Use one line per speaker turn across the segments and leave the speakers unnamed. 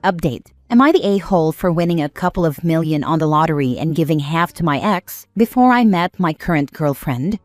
Update. Am I the a-hole for winning a couple of million on the lottery and giving half to my ex before I met my current girlfriend?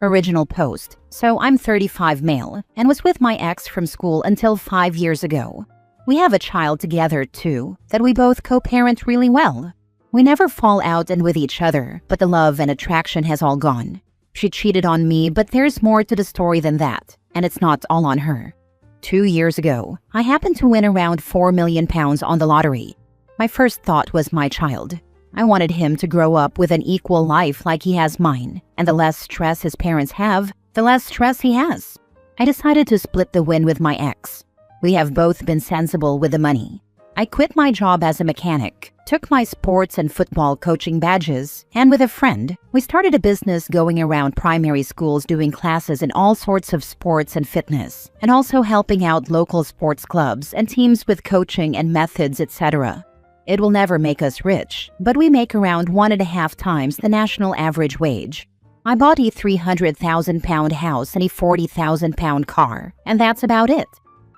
Original post. So I'm 35 male and was with my ex from school until 5 years ago. We have a child together too that we both co-parent really well. We never fall out and with each other, but the love and attraction has all gone. She cheated on me, but there's more to the story than that, and it's not all on her. 2 years ago, I happened to win around £4 million on the lottery. My first thought was my child. I wanted him to grow up with an equal life like he has mine, and the less stress his parents have, the less stress he has. I decided to split the win with my ex. We have both been sensible with the money. I quit my job as a mechanic, took my sports and football coaching badges, and with a friend, we started a business going around primary schools doing classes in all sorts of sports and fitness, and also helping out local sports clubs and teams with coaching and methods, etc. It will never make us rich, but we make around 1.5 times the national average wage. I bought a £300,000 house and a £40,000 car, and that's about it.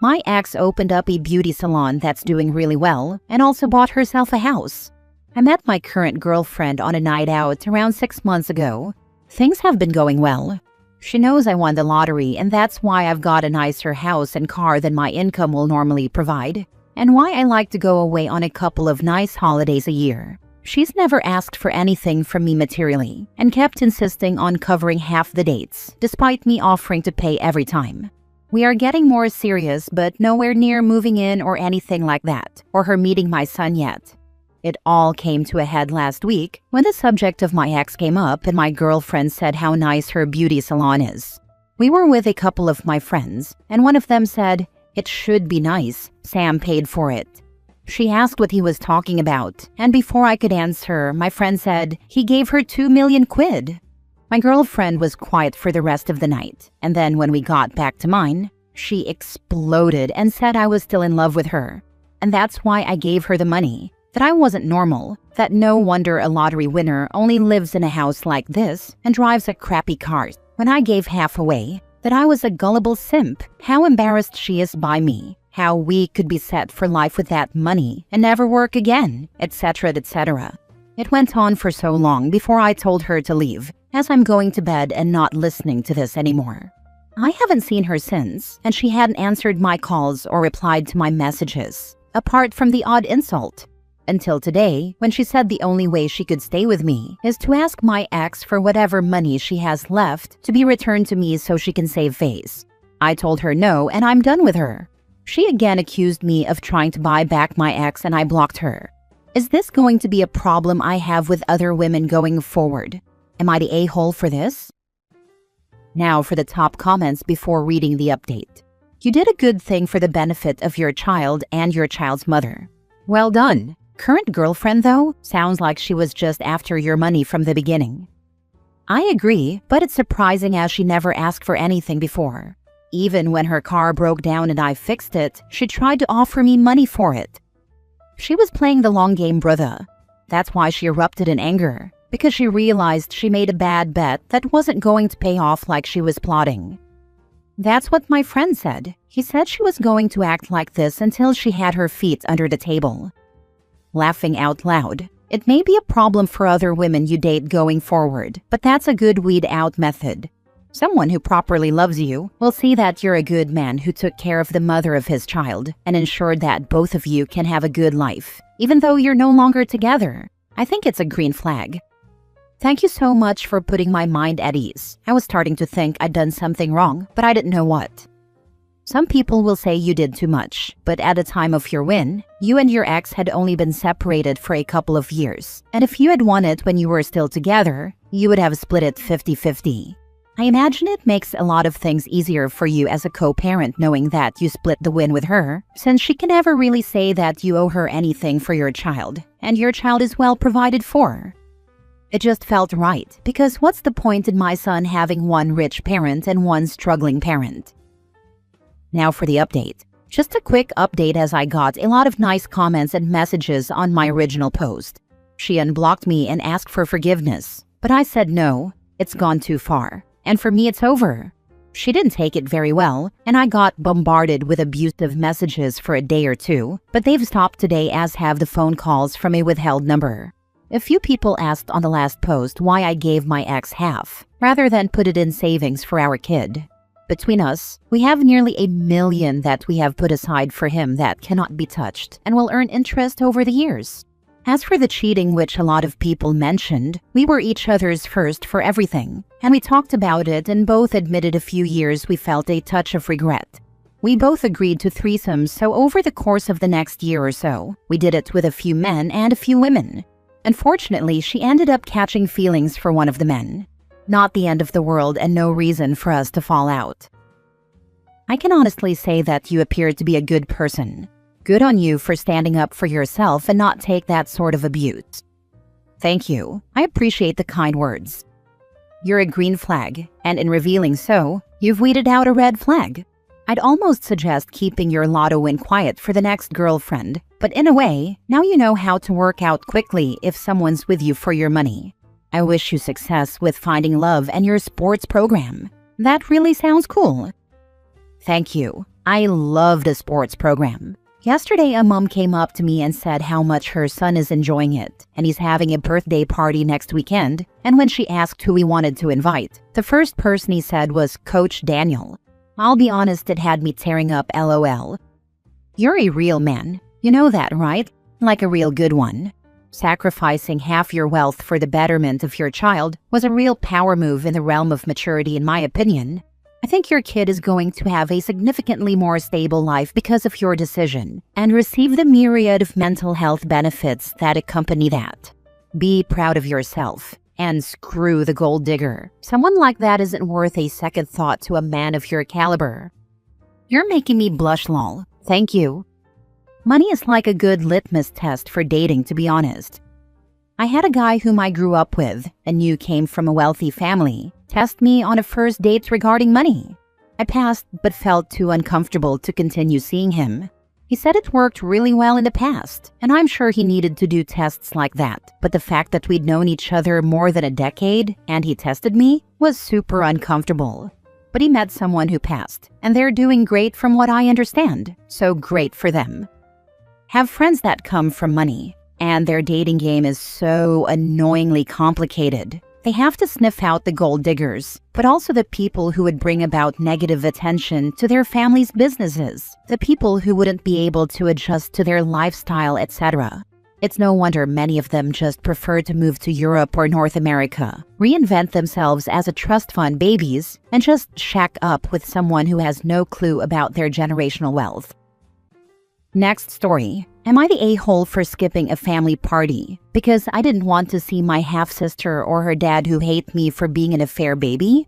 My ex opened up a beauty salon that's doing really well and also bought herself a house. I met my current girlfriend on a night out around 6 months ago. Things have been going well. She knows I won the lottery, and that's why I've got a nicer house and car than my income will normally provide, and why I like to go away on a couple of nice holidays a year. She's never asked for anything from me materially and kept insisting on covering half the dates, despite me offering to pay every time. We are getting more serious, but nowhere near moving in or anything like that, or her meeting my son yet. It all came to a head last week when the subject of my ex came up and my girlfriend said how nice her beauty salon is. We were with a couple of my friends, and one of them said, "It should be nice, Sam paid for it." She asked what he was talking about, and before I could answer, my friend said he gave her 2 million quid. My girlfriend was quiet for the rest of the night, and then when we got back to mine, she exploded and said I was still in love with her. And that's why I gave her the money, that I wasn't normal, that no wonder a lottery winner only lives in a house like this and drives a crappy car. When I gave half away, that I was a gullible simp, how embarrassed she is by me, how we could be set for life with that money and never work again, etc., etc. It went on for so long before I told her to leave, as I'm going to bed and not listening to this anymore. I haven't seen her since, and she hadn't answered my calls or replied to my messages, apart from the odd insult. Until today, when she said the only way she could stay with me is to ask my ex for whatever money she has left to be returned to me so she can save face. I told her no, and I'm done with her. She again accused me of trying to buy back my ex, and I blocked her. Is this going to be a problem I have with other women going forward? Am I the a-hole for this? Now for the top comments before reading the update. You did a good thing for the benefit of your child and your child's mother. Well done. Current girlfriend, though, sounds like she was just after your money from the beginning. I agree, but it's surprising as she never asked for anything before. Even when her car broke down and I fixed it, she tried to offer me money for it. She was playing the long game, brother. That's why she erupted in anger, because she realized she made a bad bet that wasn't going to pay off like she was plotting. That's what my friend said. He said she was going to act like this until she had her feet under the table. Laughing out loud. It may be a problem for other women you date going forward, but that's a good weed-out method. Someone who properly loves you will see that you're a good man who took care of the mother of his child and ensured that both of you can have a good life, even though you're no longer together. I think it's a green flag. Thank you so much for putting my mind at ease. I was starting to think I'd done something wrong, but I didn't know what. Some people will say you did too much, but at the time of your win, you and your ex had only been separated for a couple of years. And if you had won it when you were still together, you would have split it 50-50. I imagine it makes a lot of things easier for you as a co-parent knowing that you split the win with her, since she can never really say that you owe her anything for your child, and your child is well provided for. It just felt right, because what's the point in my son having one rich parent and one struggling parent? Now for the update. Just a quick update as I got a lot of nice comments and messages on my original post. She unblocked me and asked for forgiveness, but I said no, it's gone too far. And for me, it's over. She didn't take it very well, and I got bombarded with abusive messages for a day or two, but they've stopped today, as have the phone calls from a withheld number. A few people asked on the last post why I gave my ex half, rather than put it in savings for our kid. Between us, we have nearly $1 million that we have put aside for him that cannot be touched and will earn interest over the years. As for the cheating, which a lot of people mentioned, we were each other's first for everything, and we talked about it and both admitted a few years we felt a touch of regret. We both agreed to threesomes, so over the course of the next year or so, we did it with a few men and a few women. Unfortunately, she ended up catching feelings for one of the men. Not the end of the world and no reason for us to fall out. I can honestly say that you appear to be a good person. Good on you for standing up for yourself and not take that sort of abuse. Thank you. I appreciate the kind words. You're a green flag, and in revealing so, you've weeded out a red flag. I'd almost suggest keeping your lotto win quiet for the next girlfriend, but in a way, now you know how to work out quickly if someone's with you for your money. I wish you success with finding love and your sports program. That really sounds cool. Thank you. I love the sports program. Yesterday, a mom came up to me and said how much her son is enjoying it, and he's having a birthday party next weekend, and when she asked who he wanted to invite, the first person he said was Coach Daniel. I'll be honest, it had me tearing up LOL. You're a real man. You know that, right? Like a real good one. Sacrificing half your wealth for the betterment of your child was a real power move in the realm of maturity, in my opinion. I think your kid is going to have a significantly more stable life because of your decision and receive the myriad of mental health benefits that accompany that. Be proud of yourself and screw the gold digger. Someone like that isn't worth a second thought to a man of your caliber. You're making me blush, lol. Thank you. Money is like a good litmus test for dating, to be honest. I had a guy whom I grew up with and knew came from a wealthy family test me on a first date regarding money. I passed but felt too uncomfortable to continue seeing him. He said it worked really well in the past, and I'm sure he needed to do tests like that, but the fact that we'd known each other more than a decade and he tested me was super uncomfortable. But he met someone who passed, and they're doing great from what I understand, so great for them. Have friends that come from money, and their dating game is so annoyingly complicated. They have to sniff out the gold diggers, but also the people who would bring about negative attention to their family's businesses, the people who wouldn't be able to adjust to their lifestyle, etc. It's no wonder many of them just prefer to move to Europe or North America, reinvent themselves as a trust fund babies, and just shack up with someone who has no clue about their generational wealth. Next story. Am I the a-hole for skipping a family party because I didn't want to see my half-sister or her dad who hate me for being an affair baby?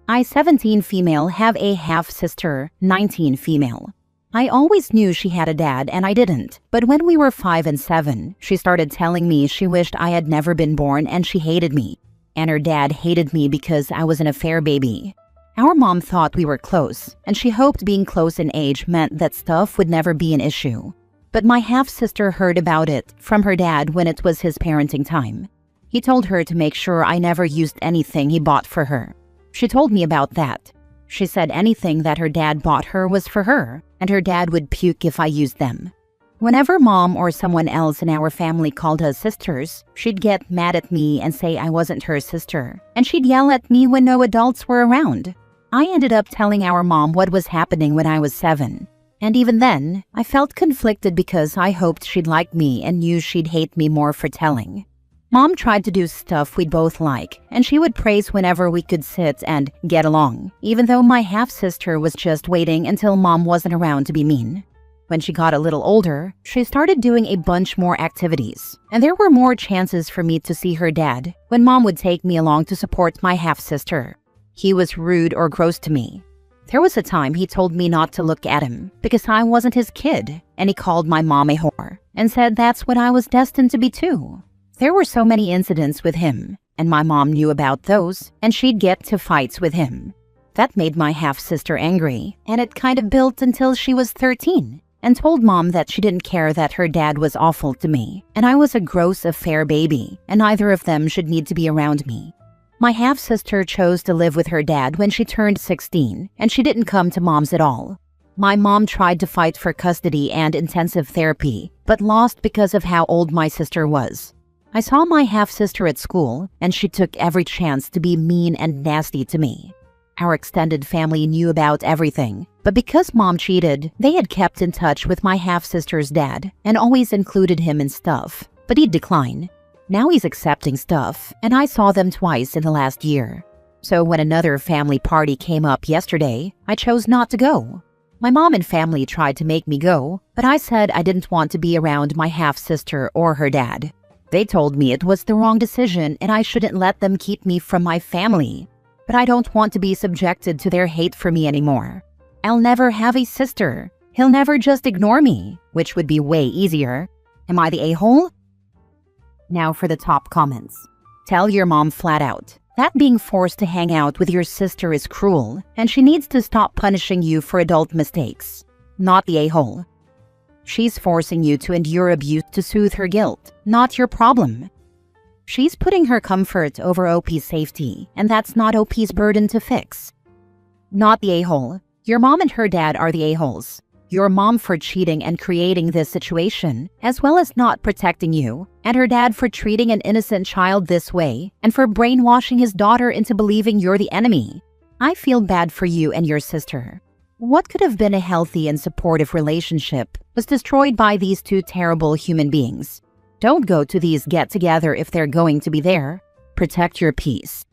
I, 17 female, have a half-sister, 19 female. I always knew she had a dad and I didn't, but when we were 5 and 7, she started telling me she wished I had never been born and she hated me. And her dad hated me because I was an affair baby. Our mom thought we were close, and she hoped being close in age meant that stuff would never be an issue. But my half-sister heard about it from her dad when it was his parenting time. He told her to make sure I never used anything he bought for her. She told me about that. She said anything that her dad bought her was for her, and her dad would puke if I used them. Whenever mom or someone else in our family called us sisters, she'd get mad at me and say I wasn't her sister, and she'd yell at me when no adults were around. I ended up telling our mom what was happening when I was 7. And even then, I felt conflicted because I hoped she'd like me and knew she'd hate me more for telling. Mom tried to do stuff we'd both like, and she would praise whenever we could sit and get along, even though my half-sister was just waiting until mom wasn't around to be mean. When she got a little older, she started doing a bunch more activities, and there were more chances for me to see her dad when mom would take me along to support my half-sister. He was rude or gross to me. There was a time he told me not to look at him because I wasn't his kid, and he called my mom a whore and said that's what I was destined to be too. There were so many incidents with him, and my mom knew about those, and she'd get to fights with him. That made my half-sister angry, and it kind of built until she was 13, and told mom that she didn't care that her dad was awful to me, and I was a gross affair baby, and neither of them should need to be around me. My half-sister chose to live with her dad when she turned 16, and she didn't come to mom's at all. My mom tried to fight for custody and intensive therapy, but lost because of how old my sister was. I saw my half-sister at school, and she took every chance to be mean and nasty to me. Our extended family knew about everything, but because mom cheated, they had kept in touch with my half-sister's dad and always included him in stuff, but he'd decline. Now he's accepting stuff, and I saw them twice in the last year. So when another family party came up yesterday, I chose not to go. My mom and family tried to make me go, but I said I didn't want to be around my half-sister or her dad. They told me it was the wrong decision and I shouldn't let them keep me from my family. But I don't want to be subjected to their hate for me anymore. I'll never have a sister. He'll never just ignore me, which would be way easier. Am I the a-hole? Now for the top comments. Tell your mom flat out that being forced to hang out with your sister is cruel, and she needs to stop punishing you for adult mistakes. Not the a-hole. She's forcing you to endure abuse to soothe her guilt, not your problem. She's putting her comfort over OP's safety, and that's not OP's burden to fix. Not the a-hole. Your mom and her dad are the a-holes. Your mom for cheating and creating this situation, as well as not protecting you, and her dad for treating an innocent child this way, and for brainwashing his daughter into believing you're the enemy. I feel bad for you and your sister. What could have been a healthy and supportive relationship was destroyed by these two terrible human beings. Don't go to these get-together if they're going to be there. Protect your peace.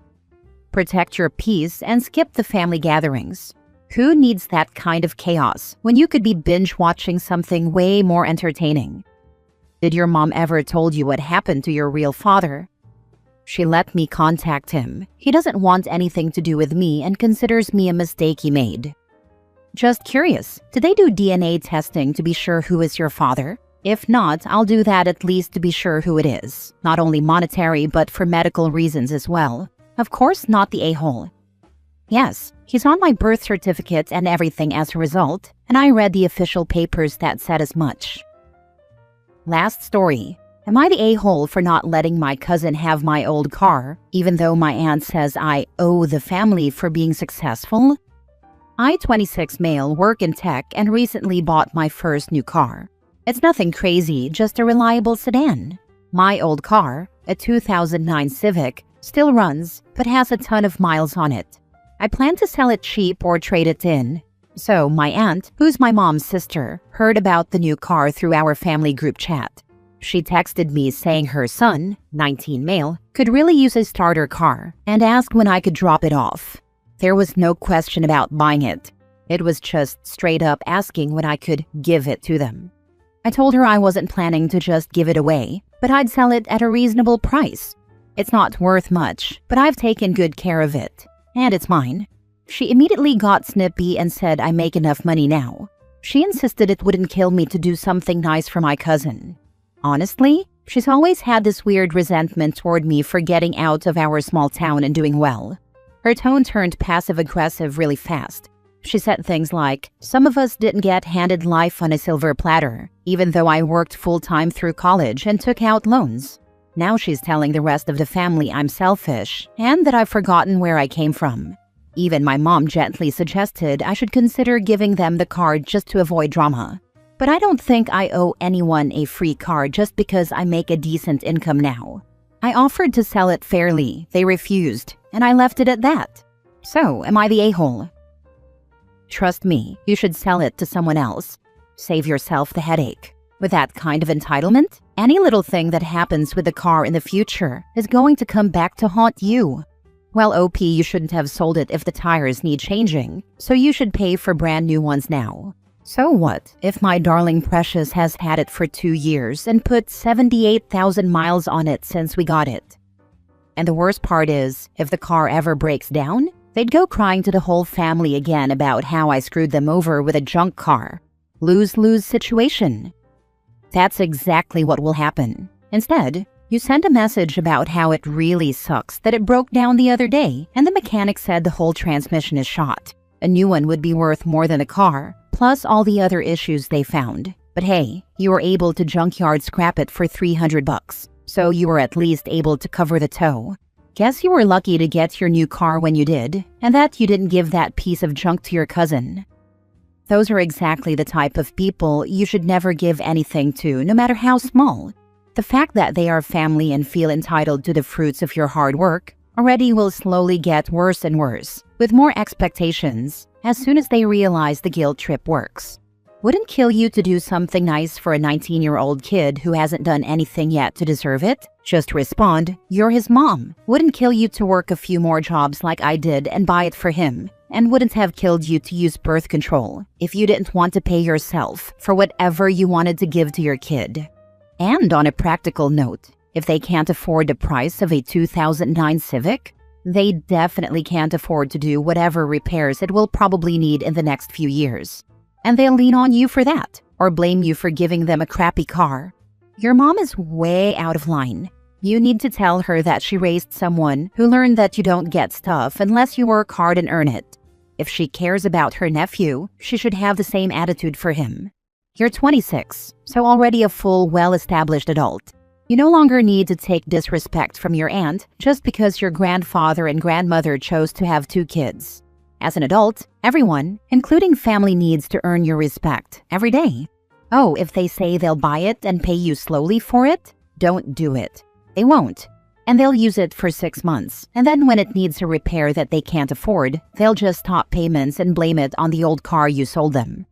Protect your peace and skip the family gatherings. Who needs that kind of chaos when you could be binge-watching something way more entertaining? Did your mom ever told you what happened to your real father? She let me contact him. He doesn't want anything to do with me and considers me a mistake he made. Just curious, did they do DNA testing to be sure who is your father? If not, I'll do that at least to be sure who it is. Not only monetary, but for medical reasons as well. Of course, not the a-hole. Yes, he's on my birth certificate and everything as a result, and I read the official papers that said as much. Last story. Am I the a-hole for not letting my cousin have my old car, even though my aunt says I owe the family for being successful? I, 26 male, work in tech and recently bought my first new car. It's nothing crazy, just a reliable sedan. My old car, a 2009 Civic, still runs, but has a ton of miles on it. I plan to sell it cheap or trade it in. So my aunt, who's my mom's sister, heard about the new car through our family group chat. She texted me saying her son, 19 male, could really use a starter car and asked when I could drop it off. There was no question about buying it. It was just straight up asking when I could give it to them. I told her I wasn't planning to just give it away, but I'd sell it at a reasonable price. It's not worth much, but I've taken good care of it. And it's mine. She immediately got snippy and said I make enough money now. She insisted it wouldn't kill me to do something nice for my cousin. Honestly, she's always had this weird resentment toward me for getting out of our small town and doing well. Her tone turned passive-aggressive really fast. She said things like, "Some of us didn't get handed life on a silver platter, even though I worked full-time through college and took out loans." Now she's telling the rest of the family I'm selfish and that I've forgotten where I came from. Even my mom gently suggested I should consider giving them the car just to avoid drama. But I don't think I owe anyone a free car just because I make a decent income now. I offered to sell it fairly, they refused, and I left it at that. So, am I the a-hole? Trust me, you should sell it to someone else. Save yourself the headache. With that kind of entitlement, any little thing that happens with the car in the future is going to come back to haunt you. Well, OP, you shouldn't have sold it if the tires need changing, so you should pay for brand new ones now. So what if my darling precious has had it for 2 years and put 78,000 miles on it since we got it? And the worst part is, if the car ever breaks down, they'd go crying to the whole family again about how I screwed them over with a junk car. Lose-lose situation. That's exactly what will happen. Instead, you send a message about how it really sucks that it broke down the other day and the mechanic said the whole transmission is shot. A new one would be worth more than a car, plus all the other issues they found. But hey, you were able to junkyard scrap it for $300, so you were at least able to cover the tow. Guess you were lucky to get your new car when you did, and that you didn't give that piece of junk to your cousin. Those are exactly the type of people you should never give anything to, no matter how small. The fact that they are family and feel entitled to the fruits of your hard work already will slowly get worse and worse, with more expectations, as soon as they realize the guilt trip works. Wouldn't kill you to do something nice for a 19-year-old kid who hasn't done anything yet to deserve it? Just respond, "You're his mom." Wouldn't kill you to work a few more jobs like I did and buy it for him, and wouldn't have killed you to use birth control if you didn't want to pay yourself for whatever you wanted to give to your kid. And on a practical note, if they can't afford the price of a 2009 Civic, they definitely can't afford to do whatever repairs it will probably need in the next few years. And they'll lean on you for that, or blame you for giving them a crappy car. Your mom is way out of line. You need to tell her that she raised someone who learned that you don't get stuff unless you work hard and earn it. If she cares about her nephew, she should have the same attitude for him. You're 26, so already a full, well-established adult. You no longer need to take disrespect from your aunt just because your grandfather and grandmother chose to have 2 kids. As an adult, everyone, including family, needs to earn your respect every day. Oh, if they say they'll buy it and pay you slowly for it, don't do it. They won't. And they'll use it for 6 months. And then when it needs a repair that they can't afford, they'll just stop payments and blame it on the old car you sold them.